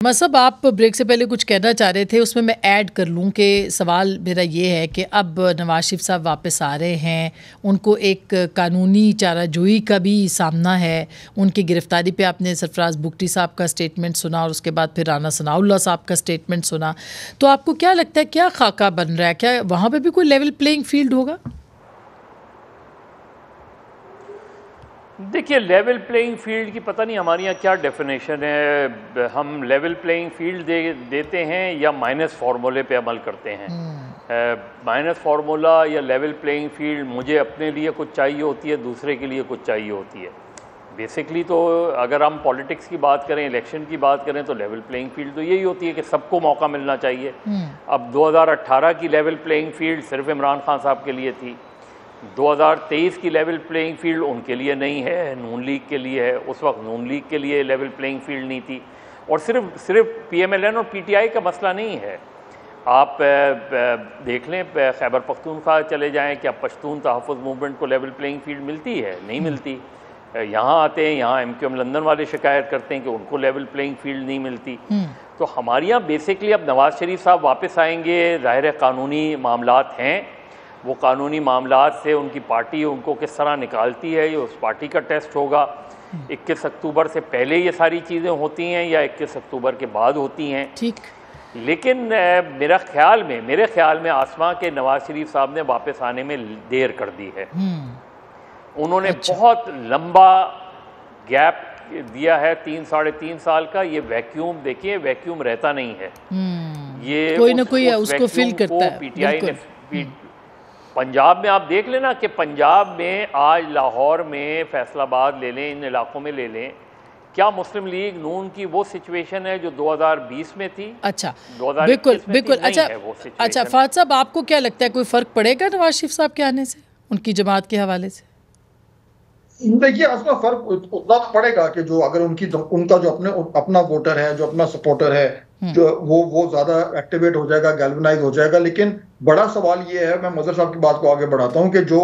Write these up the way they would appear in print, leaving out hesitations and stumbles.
मसब आप ब्रेक से पहले कुछ कहना चाह रहे थे, उसमें मैं ऐड कर लूँ कि सवाल मेरा ये है कि अब नवाज शरीफ साहब वापस आ रहे हैं, उनको एक कानूनी चाराजोई का भी सामना है। उनकी गिरफ़्तारी पे आपने सरफराज बुगटी साहब का स्टेटमेंट सुना और उसके बाद फिर राना सनाउल्लाह साहब का स्टेटमेंट सुना, तो आपको क्या लगता है क्या खाका बन रहा है? क्या वहाँ पर भी कोई लेवल प्लेइंग फील्ड होगा? देखिए, लेवल प्लेइंग फील्ड की पता नहीं हमारे यहाँ क्या डेफिनेशन है। हम लेवल प्लेइंग फील्ड देते हैं या माइनस फार्मूले पे अमल करते हैं। माइनस फार्मूला या लेवल प्लेइंग फील्ड मुझे अपने लिए कुछ चाहिए होती है, दूसरे के लिए कुछ चाहिए होती है। बेसिकली तो अगर हम पॉलिटिक्स की बात करें, इलेक्शन की बात करें, तो लेवल प्लेइंग फील्ड तो यही होती है कि सबको मौका मिलना चाहिए। अब 2018 की लेवल प्लेइंग फील्ड सिर्फ इमरान खान साहब के लिए थी, 2023 की लेवल प्लेइंग फील्ड उनके लिए नहीं है, नून लीग के लिए है। उस वक्त नून लीग के लिए लेवल प्लेइंग फील्ड नहीं थी। और सिर्फ PMLN और PTI का मसला नहीं है। आप देख लें, खैबर पख्तूनख्वा चले जाएं, क्या पश्तून तहफ़्फ़ुज़ मूवमेंट को लेवल प्लेइंग फील्ड मिलती है? नहीं मिलती। यहाँ आते हैं, यहाँ MQM लंदन वाले शिकायत करते हैं कि उनको लेवल प्लेइंग फील्ड नहीं मिलती। तो हमारे यहाँ बेसिकली अब नवाज़ शरीफ साहब वापस आएंगे, ज़ाहिर है कानूनी मामलात हैं, वो कानूनी मामलात से उनकी पार्टी उनको किस तरह निकालती है, ये उस पार्टी का टेस्ट होगा। 21 अक्टूबर से पहले ये सारी चीज़ें होती हैं या 21 अक्टूबर के बाद होती हैं, ठीक। लेकिन मेरे ख्याल में आसमा के नवाज शरीफ साहब ने वापस आने में देर कर दी है। उन्होंने बहुत लंबा गैप दिया है, 3-3.5 साल का। ये वैक्यूम देखिए, वैक्यूम रहता नहीं है, ये कोई ना कोई उसको फिल करता है। PTI ने पंजाब में आप देख लेना कि पंजाब में आज लाहौर में, फैसलाबाद ले लें, इन इलाकों में ले लें, क्या मुस्लिम लीग नून की वो सिचुएशन है जो 2020 में थी? अच्छा, 2021 में बिल्कुल अच्छा फाद साहब, आपको क्या लगता है कोई फ़र्क पड़ेगा नवाज शरीफ साहब के आने से, उनकी जमात के हवाले से? देखिए, उसका फर्क उतना तो पड़ेगा कि जो अगर उनका जो अपना वोटर है, जो अपना सपोर्टर है, जो वो ज्यादा एक्टिवेट हो जाएगा, गैल्वनाइज हो जाएगा। लेकिन बड़ा सवाल ये है, मैं मजहर साहब की बात को आगे बढ़ाता हूँ, कि जो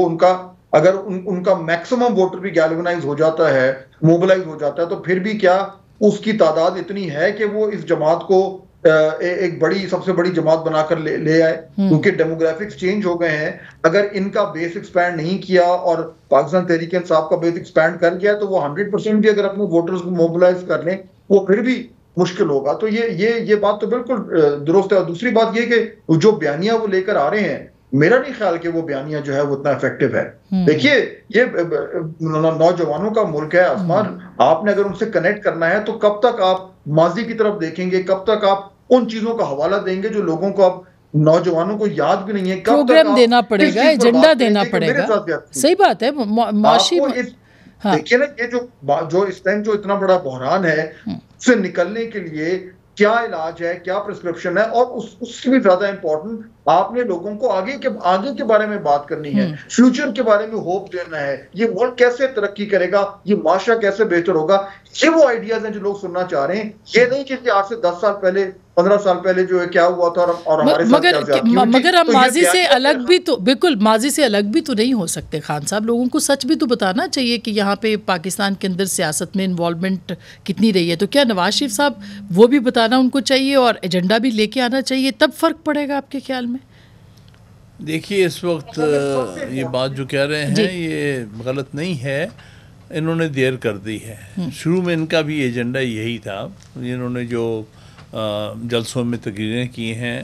अगर उनका मैक्सिमम वोटर भी गैल्वनाइज हो जाता है, मोबिलाइज हो जाता है, तो फिर भी क्या उसकी तादाद इतनी है कि वो इस जमात को एक सबसे बड़ी जमात बनाकर ले आए? क्योंकि डेमोग्राफिक्स चेंज हो गए हैं। अगर इनका बेस एक्सपैंड नहीं किया और पाकिस्तान तहरीक इंसाफ का बेस एक्सपैंड कर गया, तो वो 100% भी अगर अपने वोटर्स को मोबिलाइज कर लें, वो फिर भी मुश्किल होगा। तो ये बात तो बिल्कुल दुरुस्त है। और दूसरी बात ये कि जो बयानियां वो लेकर आ रहे हैं, मेरा नहीं ख्याल कि वो बयानियां जो है वो उतना इफेक्टिव है। देखिए, ये नौजवानों का मुल्क है आसमान, आपने अगर उनसे कनेक्ट करना है तो कब तक आप माजी की तरफ देखेंगे, कब तक आप उन चीजों का हवाला देंगे जो लोगों को अब नौजवानों को याद भी नहीं है? कब प्रोग्राम देना पड़ेगा, एजेंडा देना पड़ेगा। सही बात है। देखिए ना, ये जो इस टाइम जो इतना बड़ा बहरान है, उससे निकलने के लिए क्या इलाज है, क्या प्रिस्क्रिप्शन है, और उससे भी ज्यादा इंपॉर्टेंट आपने लोगों को आगे के बारे में बात करनी है, फ्यूचर के बारे में होप देना है। ये मुल्क कैसे तरक्की करेगा, ये माशरा कैसे बेहतर होगा, ये वो आइडियाज हैं जो लोग सुनना चाह रहे हैं। ये नहीं कि आज से 10 साल पहले, 15 साल पहले जो है क्या हुआ था और हमारे साथ क्या ज्यादती हुई थी। मगर हम माजी से अलग भी तो, बिल्कुल माजी से अलग भी तो नहीं हो सकते खान साहब। लोगों को सच भी तो बताना चाहिए कि यहाँ पे पाकिस्तान के अंदर सियासत में इन्वॉल्वमेंट कितनी रही है। तो क्या नवाज शरीफ साहब वो भी बताना उनको चाहिए और एजेंडा भी लेके आना चाहिए, तब फ़र्क पड़ेगा आपके ख्याल में? देखिए, इस वक्त ये बात जो कह रहे हैं ये गलत नहीं है, इन्होंने देर कर दी है। शुरू में इनका भी एजेंडा यही था। इन्होंने जो जलसों में तकरीरें की हैं,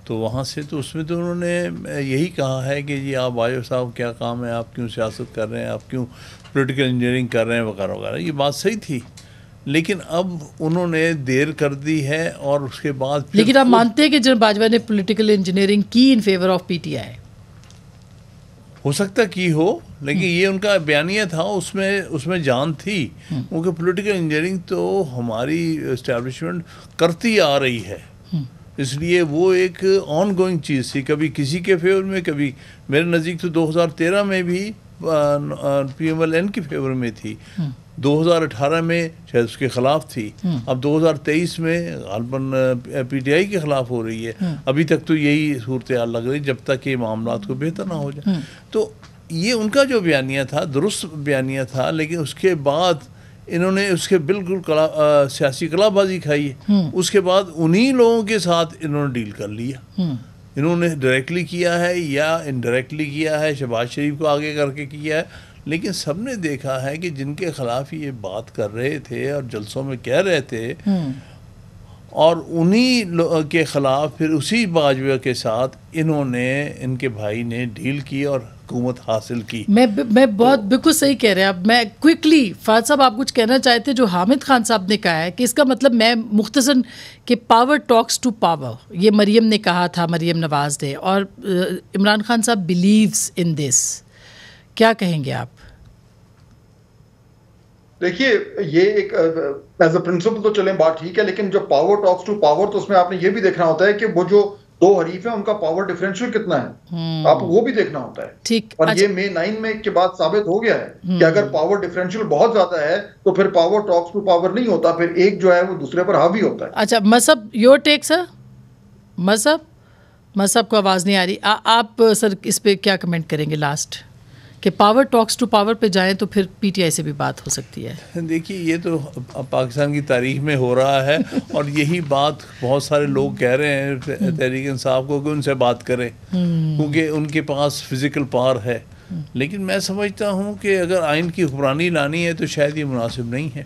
तो वहाँ से तो उसमें तो उन्होंने यही कहा है कि जी आप आयो साहब, क्या काम है, आप क्यों सियासत कर रहे हैं, आप क्यों पॉलिटिकल इंजीनियरिंग कर रहे हैं, वगैरह वगैरह। ये बात सही थी, लेकिन अब उन्होंने देर कर दी है। और उसके बाद लेकिन आप मानते हैं कि जब बाजवा ने पॉलिटिकल इंजीनियरिंग की इन फेवर ऑफ PTI? हो सकता की हो, लेकिन ये उनका बयानिया था, उसमें जान थी। क्योंकि पॉलिटिकल इंजीनियरिंग तो हमारी एस्टैब्लिशमेंट करती आ रही है, इसलिए वो एक ऑन गोइंग चीज़ थी। कभी किसी के फेवर में, कभी मेरे नज़दीक तो 2013 में भी PMLN के फेवर में थी, 2018 में शायद उसके ख़िलाफ़ थी, अब 2023 में गालबन PTI के ख़िलाफ़ हो रही है। अभी तक तो यही सूरत हाल लग रही, जब तक ये मामलात को बेहतर ना हो जाए। तो ये उनका जो बयानिया था दुरुस्त बयानिया था, लेकिन उसके बाद انہوں نے اس کے بالکل سیاسی کلا بازی کھائی ہے. اس کے بعد انہی لوگوں کے ساتھ انہوں نے ڈیل کر لیا. انہوں نے ڈائریکٹلی کیا ہے یا انڈائریکٹلی کیا ہے, شہباز شریف کو آگے کر کے کیا ہے, لیکن سب نے دیکھا ہے کہ جن کے خلاف یہ بات کر رہے تھے اور جلسوں میں کہہ رہے تھے, اور انہی کے خلاف پھر اسی باجوہ کے ساتھ انہوں نے, ان کے بھائی نے ڈیل کی اور حکومت حاصل کی. میں بہت بالکل صحیح کہہ رہے ہیں. اب میں کوئکلی فہد صاحب آپ کچھ کہنا چاہتے جو حامد خان صاحب نے کہا ہے کہ اس کا مطلب میں مختصر کہ پاور ٹاکس ٹو پاور, یہ مریم نے کہا تھا, مریم نواز نے, اور عمران خان صاحب بلیوز ان دس. کیا کہیں گے آپ؟ دیکھیے یہ ایک ایز اے پرنسپل تو چلیں بات ٹھیک ہے, لیکن جو پاور ٹاکس ٹو پاور تو اس میں آپ نے یہ بھی دیکھنا ہوتا ہے کہ وہ جو دو حریف ہیں ان کا پاور ڈیفرنشیل کتنا ہے, آپ وہ بھی دیکھنا ہوتا ہے. ٹھیک. اور یہ مئی 9 میں کے بعد ثابت ہو گیا ہے کہ اگر پاور ڈیفرنشیل بہت زیادہ ہے تو پھر پاور ٹاکس ٹو پاور نہیں ہوتا, پھر ایک جو ہے وہ دوسرے پر حاوی ہوتا ہے. اچھا مذہب, یور ٹیک سر. مذہب کو آواز نہیں آ رہی. آپ سر اس پہ کیا کمنٹ کریں گے لاسٹ, کہ پاور ٹاکس ٹو پاور پہ جائیں تو پھر پی ٹی آئی سے بھی بات ہو سکتی ہے؟ دیکھیے یہ تو پاکستان کی تاریخ میں ہو رہا ہے, اور یہی بات بہت سارے لوگ کہہ رہے ہیں تحریک انصاف کو کہ ان سے بات کریں, کیونکہ ان کے پاس فزیکل پاور ہے. لیکن میں سمجھتا ہوں کہ اگر آئین کی حکمرانی لانی ہے تو شاید یہ مناسب نہیں ہے.